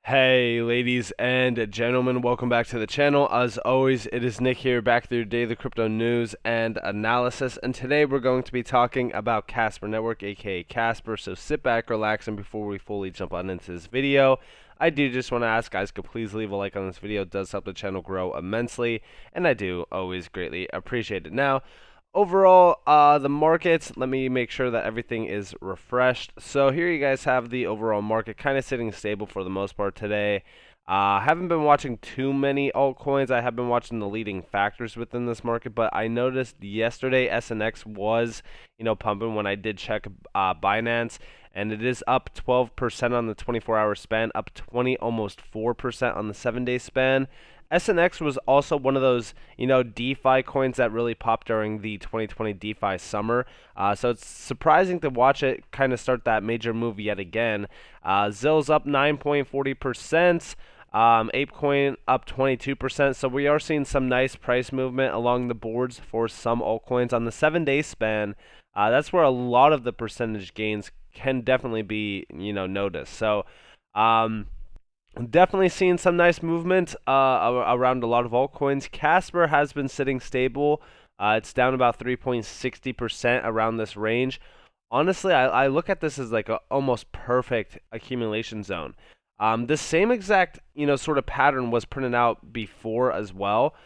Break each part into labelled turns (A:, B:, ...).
A: Hey ladies and gentlemen, welcome back to the channel. As always, it is Nick here, back with your daily crypto news and analysis, and today we're going to be talking about Casper Network, aka Casper. So sit back, relax, and before we fully jump on into this video, I do just want to ask guys, could please leave a like on this video. It does help the channel grow immensely, and I do always greatly appreciate it. Now, overall, the markets, let me make sure that everything is refreshed. So here you guys have the overall market kind of sitting stable for the most part today. Haven't been watching too many altcoins. I have been watching the leading factors within this market, but I noticed yesterday SNX was, pumping when I did check Binance, and it is up 12% on the 24-hour span, up 20, almost 4% on the 7-day span. SNX was also one of those, DeFi coins that really popped during the 2020 DeFi summer. So it's surprising to watch it kind of start that major move yet again. Zill's up 9.40%. ApeCoin up 22%. So we are seeing some nice price movement along the boards for some altcoins on the 7-day span. That's where a lot of the percentage gains can definitely be, noticed. So, definitely seeing some nice movement around a lot of altcoins. Casper has been sitting stable. It's down about 3.60% around this range. Honestly, I look at this as like a almost perfect accumulation zone. The same exact sort of pattern was printed out before as well.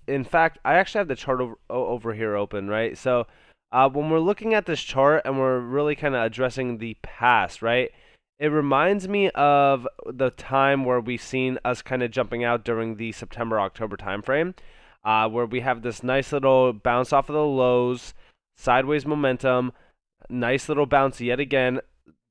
A: In fact, I actually have the chart over here open, right? So when we're looking at this chart and we're really kind of addressing the past, right? It reminds me of the time where we've seen us kind of jumping out during the September-October timeframe, where we have this nice little bounce off of the lows, sideways momentum, nice little bounce yet again,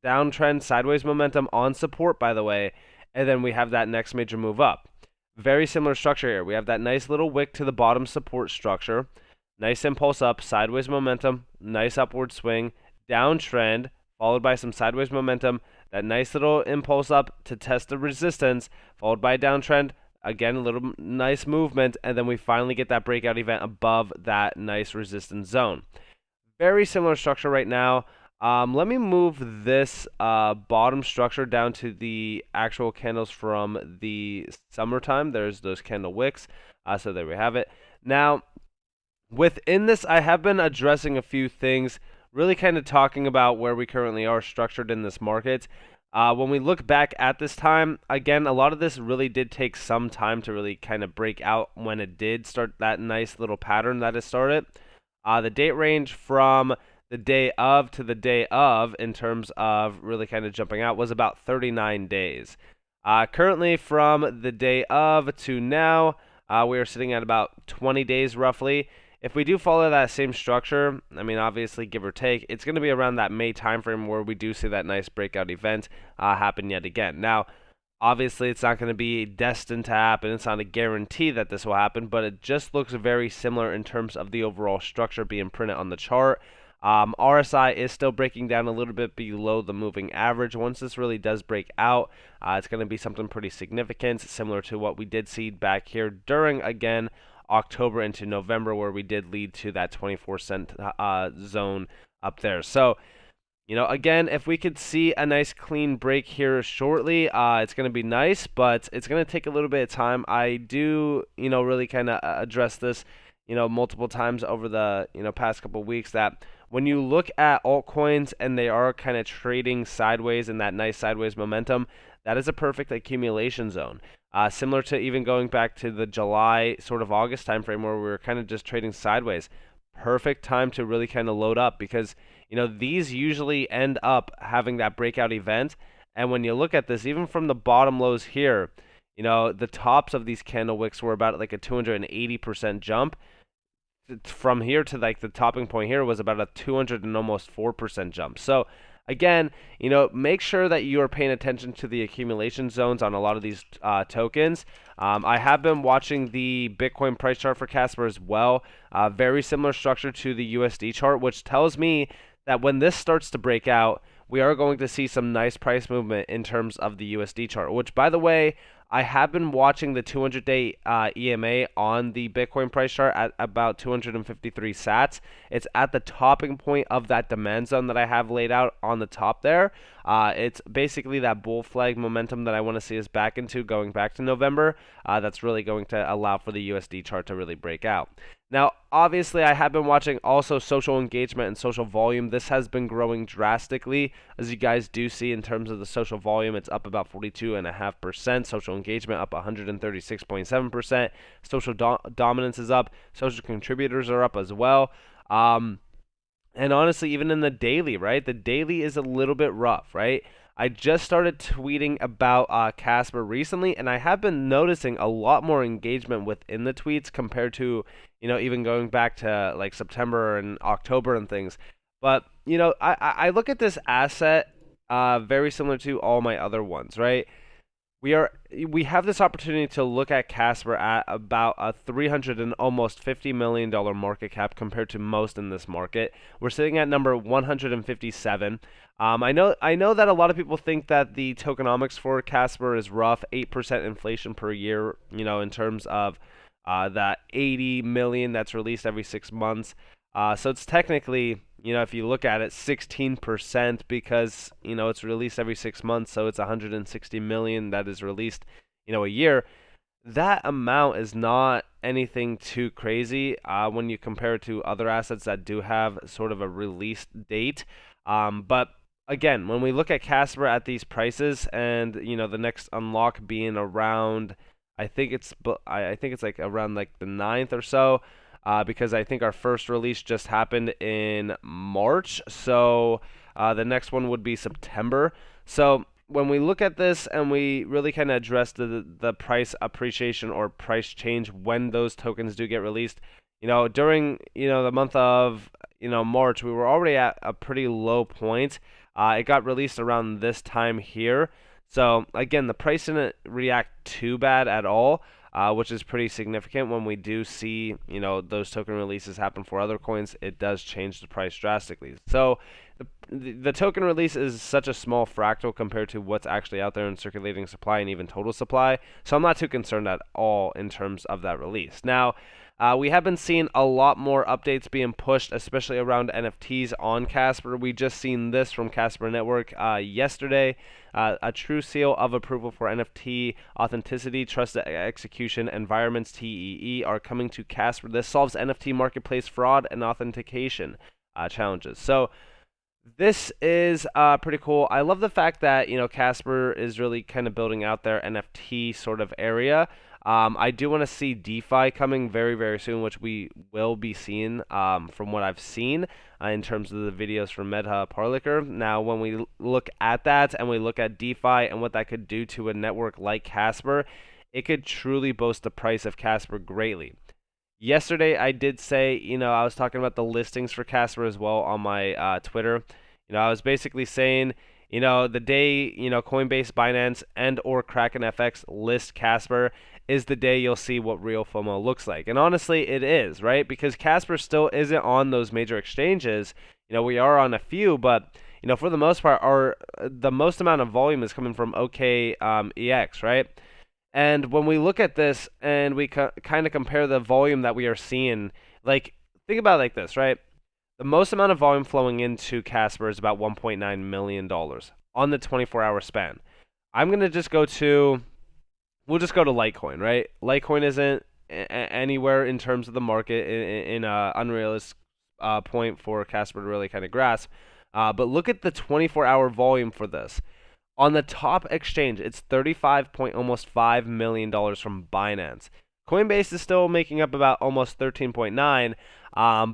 A: downtrend, sideways momentum on support, by the way, and then we have that next major move up. Very similar structure here. We have that nice little wick to the bottom support structure, nice impulse up, sideways momentum, nice upward swing, downtrend, followed by some sideways momentum, that nice little impulse up to test the resistance, followed by a downtrend, again a little nice movement, and then we finally get that breakout event above that nice resistance zone. Very similar structure right now. Let me move this bottom structure down to the actual candles from the summertime. There's those candle wicks. So there we have it. Now, within this, I have been addressing a few things, really kind of talking about where we currently are structured in this market. When we look back at this time, again, a lot of this really did take some time to really kind of break out when it did start that nice little pattern that it started. The date range from the day of to the day of, in terms of really kind of jumping out, was about 39 days. Currently, from the day of to now, we are sitting at about 20 days roughly. If we do follow that same structure, I mean, obviously, give or take, it's going to be around that May timeframe where we do see that nice breakout event happen yet again. Now, obviously, it's not going to be destined to happen. It's not a guarantee that this will happen, but it just looks very similar in terms of the overall structure being printed on the chart. RSI is still breaking down a little bit below the moving average. Once this really does break out, it's going to be something pretty significant, similar to what we did see back here during, again, October into November, where we did lead to that 24-cent zone up there. So, again, if we could see a nice clean break here shortly, it's going to be nice, but it's going to take a little bit of time. I do, really kind of address this, multiple times over the, past couple of weeks, that when you look at altcoins and they are kind of trading sideways in that nice sideways momentum, that is a perfect accumulation zone. Similar to even going back to the July, sort of August timeframe where we were kind of just trading sideways. Perfect time to really kind of load up because, these usually end up having that breakout event. And when you look at this, even from the bottom lows here, the tops of these candle wicks were about like a 280% jump. From here to like the topping point here was about a 200 and almost 4% jump. So again, make sure that you are paying attention to the accumulation zones on a lot of these tokens. I have been watching the Bitcoin price chart for Casper as well. Very similar structure to the USD chart, which tells me that when this starts to break out, we are going to see some nice price movement in terms of the USD chart, which, by the way, I have been watching the 200-day EMA on the Bitcoin price chart at about 253 sats. It's at the topping point of that demand zone that I have laid out on the top there. It's basically that bull flag momentum that I want to see us back into going back to November. That's really going to allow for the USD chart to really break out. Now, obviously, I have been watching also social engagement and social volume. This has been growing drastically. As you guys do see in terms of the social volume, it's up about 42.5%. Social engagement up 136.7%. Social dominance is up. Social contributors are up as well. And honestly, even in the daily, right? The daily is a little bit rough, right? I just started tweeting about Casper recently, and I have been noticing a lot more engagement within the tweets compared to, even going back to like September and October and things. But, I look at this asset very similar to all my other ones, right? We have this opportunity to look at Casper at about a $300 and almost $50 million market cap compared to most in this market. We're sitting at number 157. I know that a lot of people think that the tokenomics for Casper is rough, 8% inflation per year, in terms of that 80 million that's released every 6 months. So it's technically, if you look at it, 16% because, it's released every 6 months, so it's 160 million that is released, a year. That amount is not anything too crazy when you compare it to other assets that do have sort of a release date. But again, when we look at Casper at these prices and, the next unlock being around, I think it's like around like the 9th or so. Because I think our first release just happened in March, so the next one would be September. So when we look at this and we really kind of address the price appreciation or price change when those tokens do get released, during the month of March, we were already at a pretty low point. It got released around this time here. So again, the price didn't react too bad at all. Which is pretty significant when we do see, those token releases happen for other coins. It does change the price drastically. So the token release is such a small fractal compared to what's actually out there in circulating supply and even total supply. So I'm not too concerned at all in terms of that release. Now, we have been seeing a lot more updates being pushed, especially around NFTs on Casper. We just seen this from Casper Network yesterday. A true seal of approval for NFT authenticity, trusted execution environments (TEE) are coming to Casper. This solves NFT marketplace fraud and authentication challenges. So this is pretty cool. I love the fact that Casper is really kind of building out their NFT sort of area. I do want to see DeFi coming very, very soon, which we will be seeing from what I've seen in terms of the videos from Medha Parliker. Now, when we look at that and we look at DeFi and what that could do to a network like Casper, it could truly boost the price of Casper greatly. Yesterday, I did say, I was talking about the listings for Casper as well on my Twitter. I was basically saying, the day, Coinbase, Binance, and or Kraken FX list Casper is the day you'll see what real FOMO looks like. And honestly, it is, right? Because Casper still isn't on those major exchanges. We are on a few, but, for the most part, the most amount of volume is coming from OKEX, right? And when we look at this and we kind of compare the volume that we are seeing, like, think about it like this, right? The most amount of volume flowing into Casper is about $1.9 million on the 24-hour span. We'll just go to Litecoin, right? Litecoin isn't anywhere in terms of the market in an unrealistic point for Casper to really kind of grasp. But look at the 24-hour volume for this. On the top exchange, it's $35.5 million from Binance. Coinbase is still making up about almost 13.9,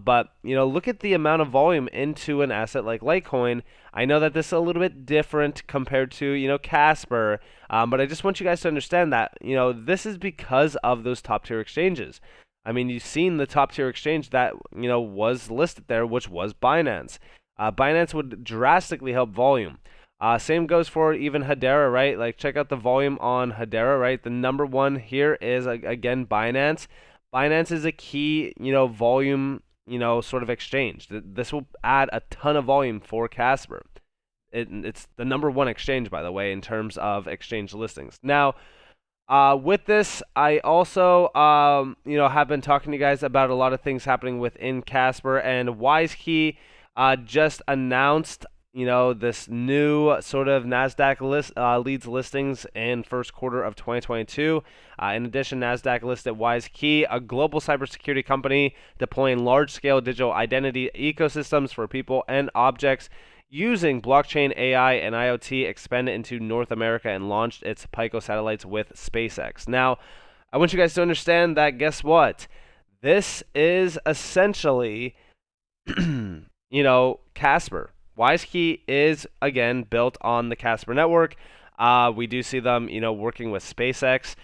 A: but look at the amount of volume into an asset like Litecoin. I know that this is a little bit different compared to Casper, but I just want you guys to understand that this is because of those top tier exchanges. I mean, you've seen the top tier exchange that was listed there, which was Binance. Binance would drastically help volume. Same goes for even HODL, right? Like, check out the volume on HODL, right? The number one here is, again, Binance. Binance is a key, volume, sort of exchange. This will add a ton of volume for Casper. It's the number one exchange, by the way, in terms of exchange listings. Now, With this, I also, have been talking to you guys about a lot of things happening within Casper, and Wisekey just announced, this new sort of Nasdaq leads listings in first quarter of 2022. In addition, Nasdaq listed Wisekey, a global cybersecurity company deploying large-scale digital identity ecosystems for people and objects using blockchain, AI, and IoT, expanded into North America and launched its Pico satellites with SpaceX. Now, I want you guys to understand that guess what? This is essentially, Casper. Wisekey is, again, built on the Casper network. We do see them, working with SpaceX.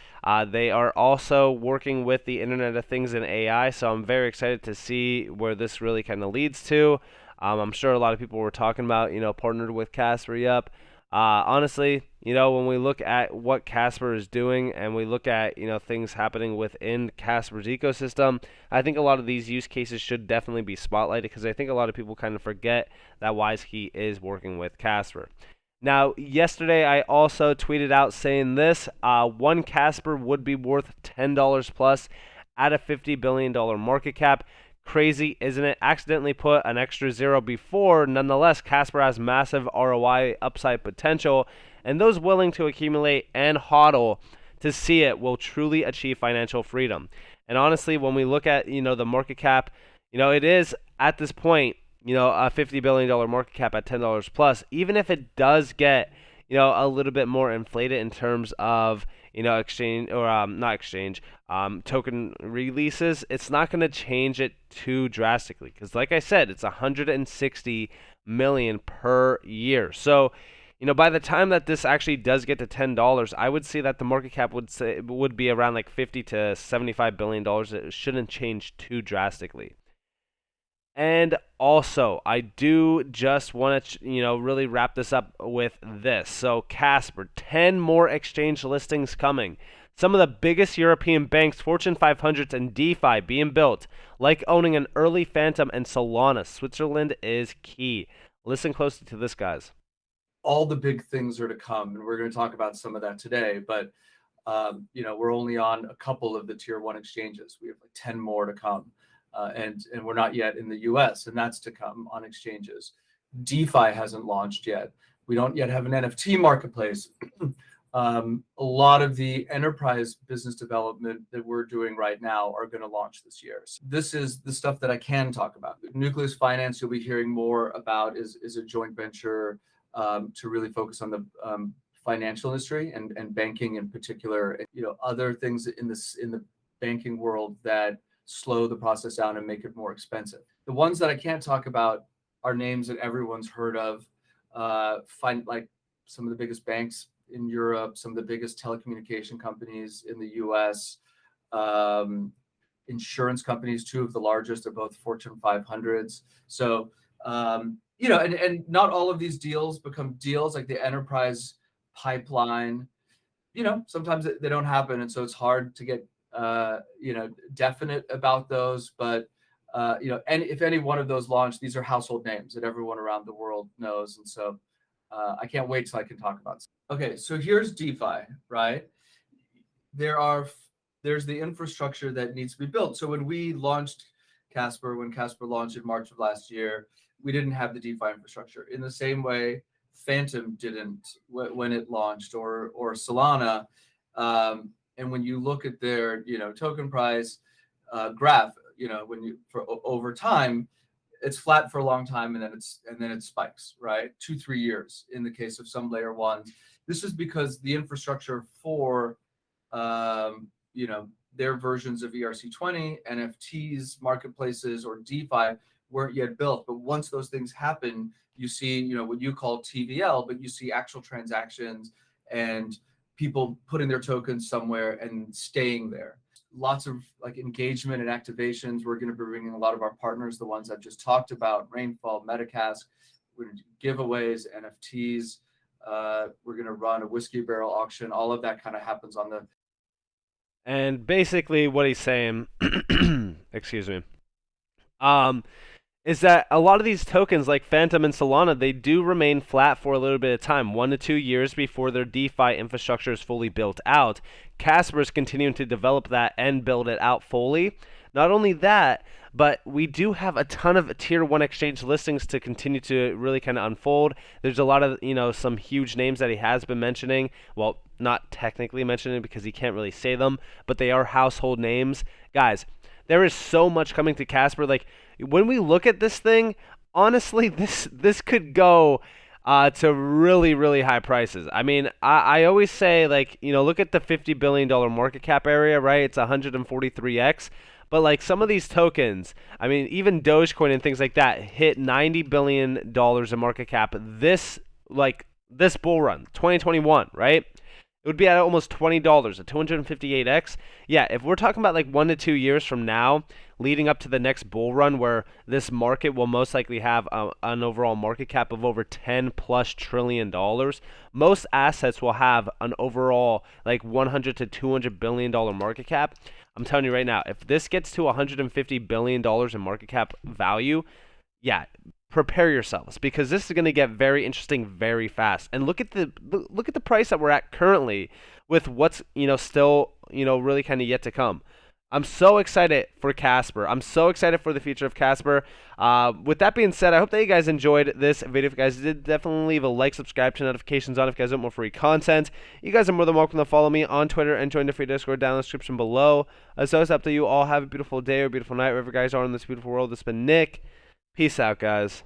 A: They are also working with the Internet of Things and AI, so I'm very excited to see where this really kind of leads to. I'm sure a lot of people were talking about, partnered with Casper. Yep. Honestly, when we look at what Casper is doing and we look at, things happening within Casper's ecosystem, I think a lot of these use cases should definitely be spotlighted because I think a lot of people kind of forget that Wisekey is working with Casper. Now, yesterday I also tweeted out saying this: one Casper would be worth $10 plus at a $50 billion market cap. Crazy, isn't it? Accidentally put an extra zero before. Nonetheless, Casper has massive ROI upside potential, and those willing to accumulate and hodl to see it will truly achieve financial freedom. And honestly, when we look at, the market cap, it is at this point, a $50 billion market cap at $10 plus. Even if it does get, a little bit more inflated in terms of, exchange or not exchange, token releases, it's not going to change it too drastically because, like I said, it's 160 million per year. So, by the time that this actually does get to $10, I would see that the market cap would be around like 50 to 75 billion dollars. It shouldn't change too drastically. And also, I do just want to, really wrap this up with this. So, Casper, 10 more exchange listings coming. Some of the biggest European banks, Fortune 500s, and DeFi being built, like owning an early Phantom and Solana. Switzerland is key. Listen closely to this, guys.
B: All the big things are to come, and we're going to talk about some of that today. But we're only on a couple of the tier one exchanges. We have like 10 more to come. And we're not yet in the US, and that's to come on exchanges. DeFi hasn't launched yet. We don't yet have an NFT marketplace. A lot of the enterprise business development that we're doing right now are going to launch this year. So this is the stuff that I can talk about. Nucleus Finance, you'll be hearing more about, is a joint venture to really focus on the financial industry and banking in particular. Other things in the banking world that slow the process down and make it more expensive. The ones that I can't talk about are names that everyone's heard of. Like some of the biggest banks in Europe, some of the biggest telecommunication companies in the US, insurance companies, two of the largest are both Fortune 500s. So, and not all of these deals become deals like the enterprise pipeline. Sometimes they don't happen. And so it's hard to get definite about those, but and if any one of those launch, these are household names that everyone around the world knows, and so I can't wait till I can talk about it. Okay, so here's DeFi, right? There's the infrastructure that needs to be built. So when we launched Casper, when Casper launched in March of last year, we didn't have the DeFi infrastructure. In the same way, Phantom didn't when it launched, or Solana. And when you look at their, token price graph, for over time, it's flat for a long time, and then it spikes, right? 2-3 years in the case of some layer ones. This is because the infrastructure for, their versions of ERC20, NFTs, marketplaces, or DeFi weren't yet built. But once those things happen, you see, what you call TVL, but you see actual transactions and people putting their tokens somewhere and staying there. Lots of engagement and activations. We're going to be bringing a lot of our partners, the ones I've just talked about, Rainfall, Metacask. We're going to do giveaways, NFTs. We're going to run a whiskey barrel auction. All of that kind of happens on the.
A: And basically what he's saying, excuse me, is that a lot of these tokens like Phantom and Solana, they do remain flat for a little bit of time, 1 to 2 years before their DeFi infrastructure is fully built out. Casper is continuing to develop that and build it out fully. Not only that, but we do have a ton of tier 1 exchange listings to continue to really kind of unfold. There's a lot of, some huge names that he has been mentioning. Well, not technically mentioning because he can't really say them, but they are household names. Guys, there is so much coming to Casper. Like, when we look at this thing, honestly, this could go to really, really high prices. I mean, I always say, like, look at the $50 billion market cap area, right? It's 143x. But like some of these tokens, I mean, even Dogecoin and things like that hit $90 billion in market cap this bull run, 2021, right? It would be at almost $20 at 258x. Yeah, if we're talking about like 1 to 2 years from now, leading up to the next bull run, where this market will most likely have an overall market cap of over $10+ trillion, most assets will have an overall like 100 to 200 billion dollar market cap. I'm telling you right now, if this gets to $150 billion in market cap value, yeah, prepare yourselves because this is going to get very interesting very fast. And look at the price that we're at currently with what's still really kind of yet to come. I'm so excited for Casper. I'm so excited for the future of Casper. With that being said, I hope that you guys enjoyed this video. If you guys did, definitely leave a like, subscribe, turn notifications on if you guys want more free content. You guys are more than welcome to follow me on Twitter and join the free Discord down in the description below. As always, up to you all. Have a beautiful day or beautiful night wherever you guys are in this beautiful world. This has been Nick. Peace out, guys.